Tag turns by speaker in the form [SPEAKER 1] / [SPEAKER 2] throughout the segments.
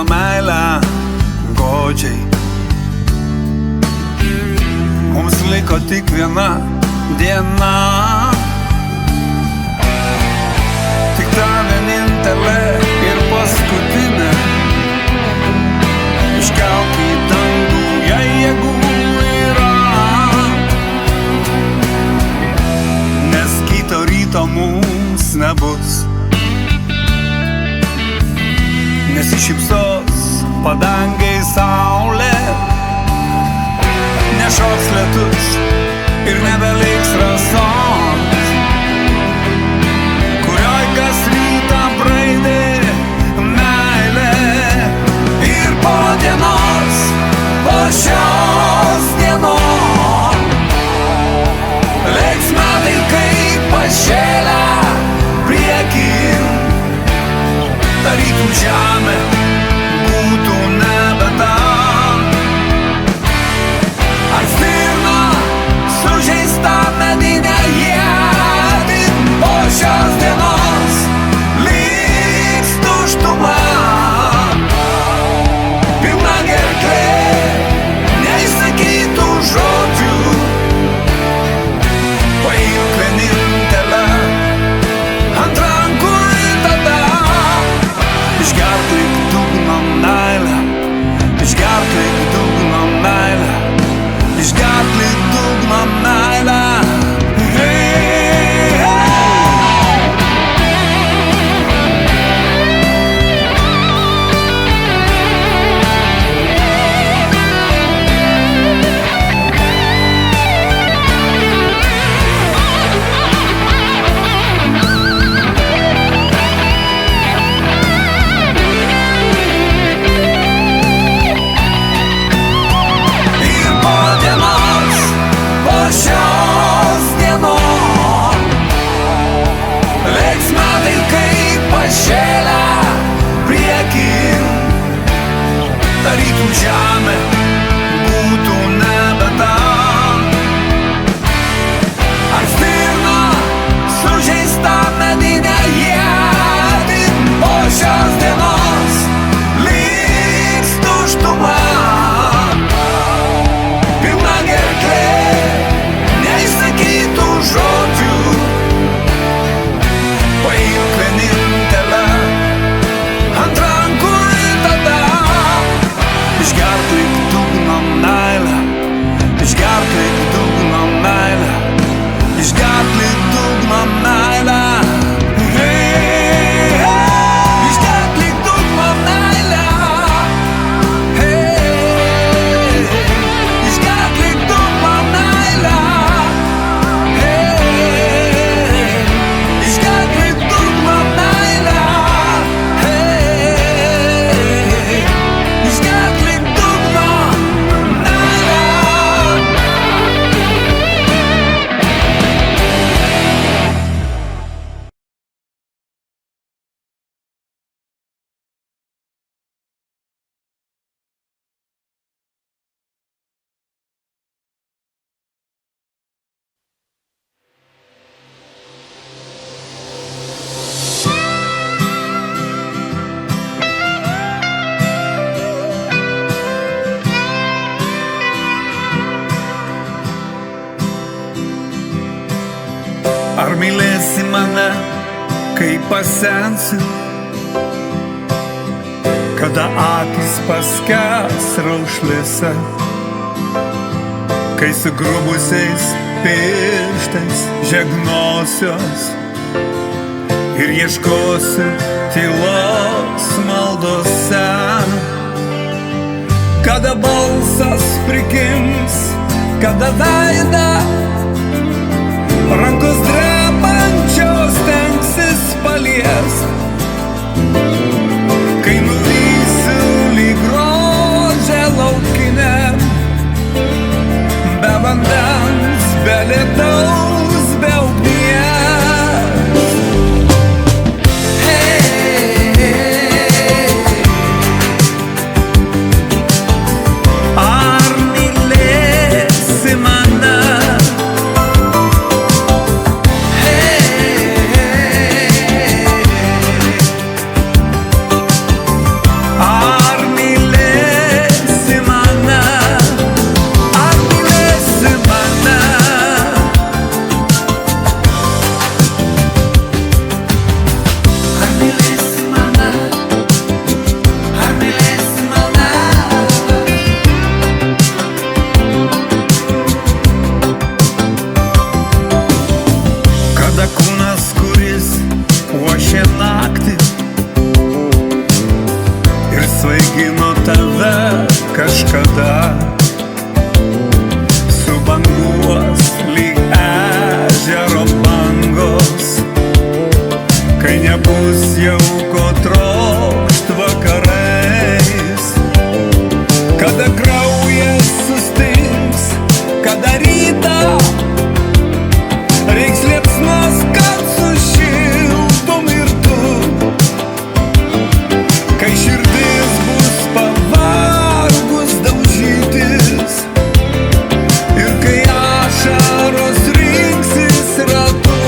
[SPEAKER 1] meilę godžiai. Mums liko tik viena diena, tik ta vienintelė ir paskutinė. Iškelk į dangų, jei jėgų yra, nes kito ryto mums nebus. Nesišypsos padangiai saulė, nešoks lietus ir nebeliks rasos, kurioj kas rytą braidė meilė. Ir po dienos, po šios dienos, leiks metai kaip pašėlę priekin, tarytum žemė būtų nebe tam. Ar stirna sužeista medinė ietį, po šios dienos liks tuštuma, pilna gerklė neišsakytų žodžių. Paimk vienintelę ant rankų ir tada išgerk lyg dugno meilę, išgerk lyg dugno meilę, išgerk lyg dugno meilę. Šios dienos leiks metai kaip pašėlę priekin, tarytum žemė būtų nebe tam. Ar stirna sužeista medinė ietį, po šios dienos liks tuštuma, pilna gerklė neišsakytų žodžių. Paimk vienintelę ant rankų ir tada išgerk lyg dugno meilę, išgerk lyg dugno meilę, išgerk lyg dugno meilę. Išgerk lyg dugno meilę, išgerk lyg dugno meilę. Ar mylėsi mane, kai pasensi, kada akys paskęs raukšlėse, kai sugrubusiais pirštais žegnosios ir ieškosi tylos maldose, kada balsas prikims, kada veidą rankos drebančios stengsis paliest, kai nuvysiu lyg rožė laukinė, be vandens, be lietaus, be ugnies. Ar mylėsi mane, lygino tave kažkada. Subanguos lyg ežero bangos, kai nebus jau ko trokšt vakarais. Kada kraujas sustings, kada rytą reiks liepsnos, kad sušiltum ir tu. Kai širdis bus pavargus daužytis ir kai ašaros rinksis ratu.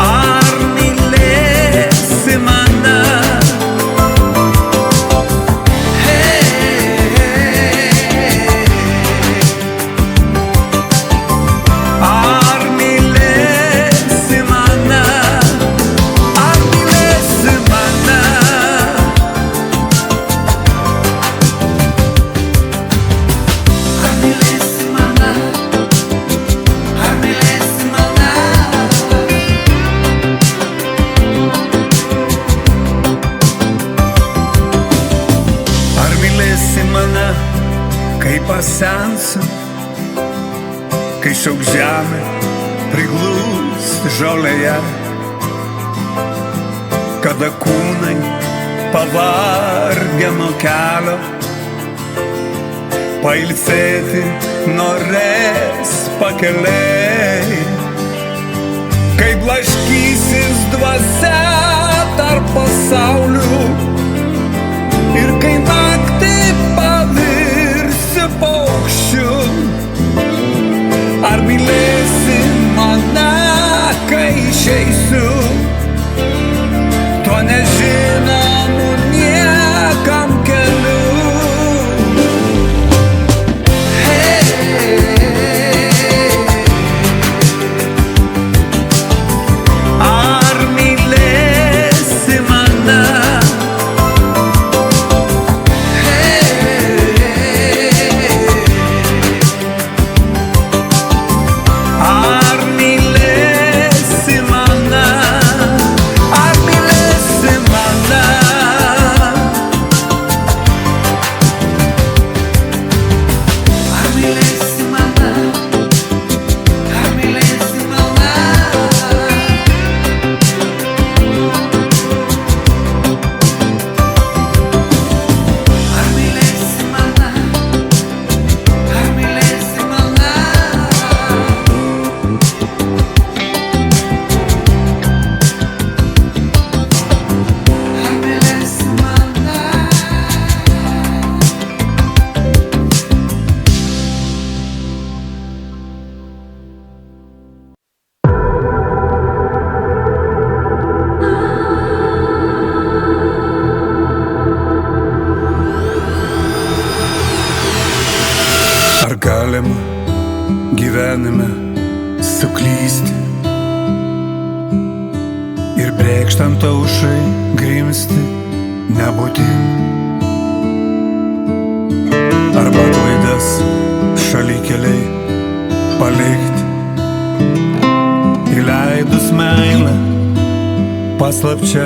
[SPEAKER 1] Ar mylėsi mane? Ar mylėsi mane? Ar mylėsi mane? Ar mylėsi mane? Ar mylėsi mane? Ar mylėsi mane, kai pasensiu, kai šauks žemė priglūs žolėje, kada kūnai pavargę nuo kelio, pailsėti norės pakeliai, kai blaškysis dvasia tarp pasaulių ir kai naktį pavirsiu paukščiu. Ar mylėsi mane, kai išeisiu tuo nežinomu niekam keliu? Ar mylėsi mane? Ar mylėsi mane? Ar mylėsi mane? Ar mylėsi mane? Ar mylėsi mane? Ar mylėsi mane? Ar mylėsi mane? Ar mylėsi mane? Ar galima gyvenime suklysti ir brėkštant aušrai grimsti nebūtin? Arba klaidas šalikeliai palikti, įleidus meilę paslapčia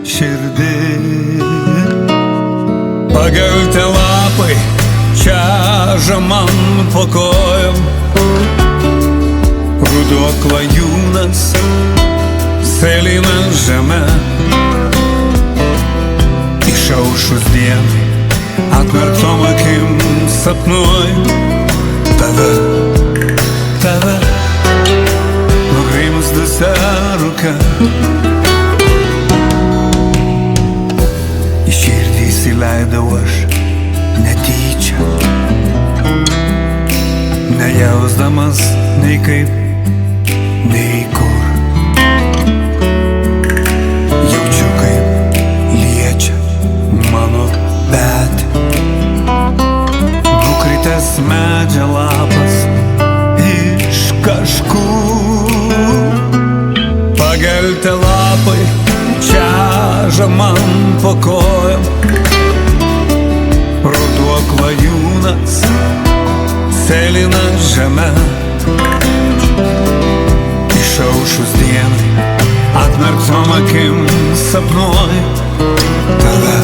[SPEAKER 1] širdį? Pageltę lapai čeža man po kojom, ruduo klajūnas sėlina žemę. Išaušus dienai atmerktom akim sapnuoju tave, tave, nugrimzdusią rūką. Į širdį įsileidau aš netyčia, nejausdamas nei kaip, nei kur. Jaučiu, kaip liečia mano petį, nukritęs medžio lapas iš kažkur. Pageltę lapai čeža man po kojom, ruduo klajūnas sėlina žemę. sapnuoju tave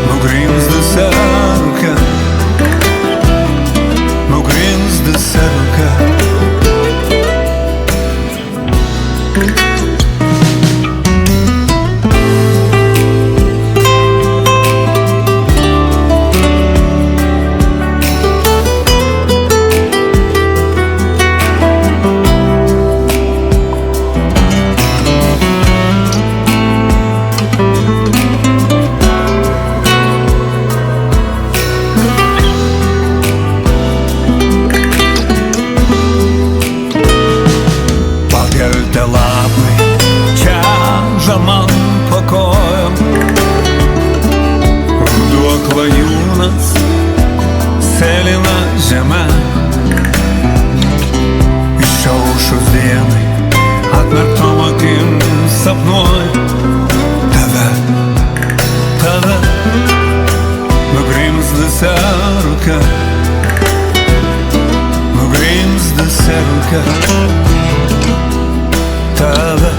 [SPEAKER 1] nugrimzdusią rūke, nugrimzdusią rūke. Lapai čeža man po kojom, ruduo klajūnas sėlina žemę. Išaušus dienai atmerktom akim sapnuoju tave nugrimzdusią rūke, nugrimzdusią rūke. Tave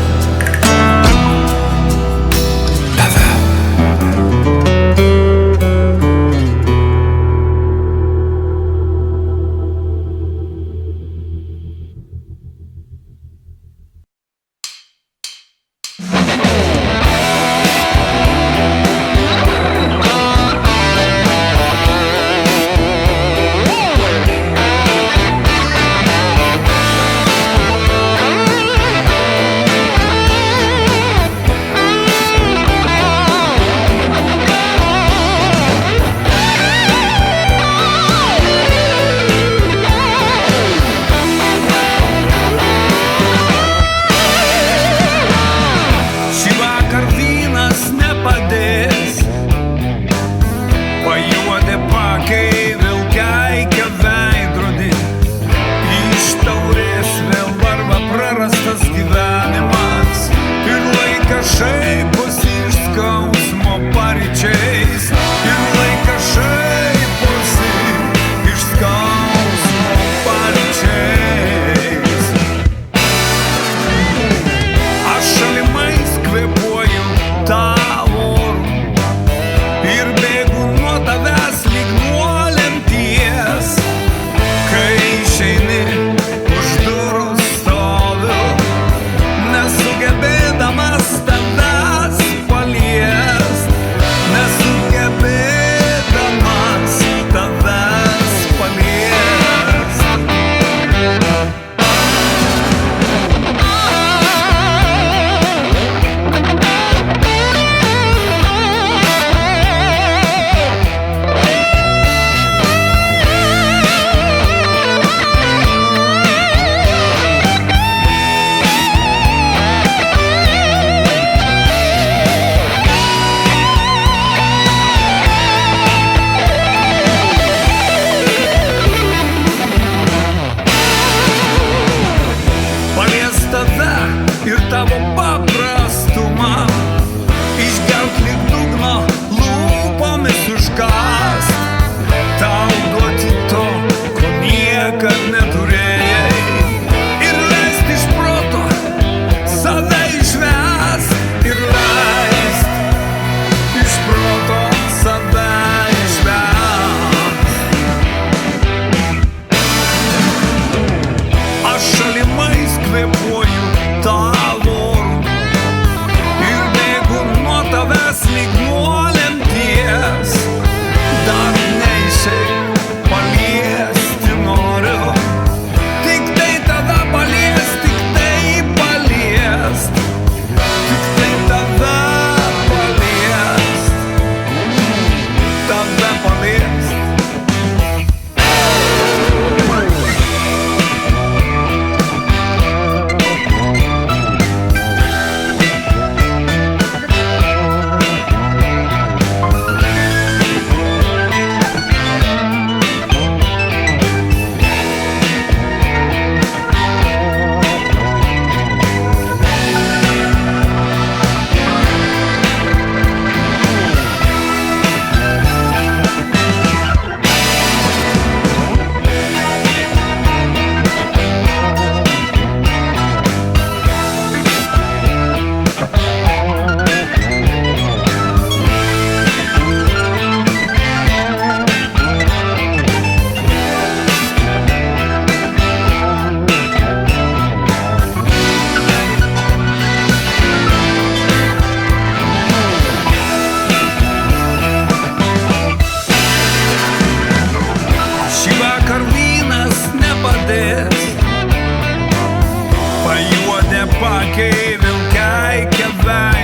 [SPEAKER 1] alpaki, vilkai, keveik.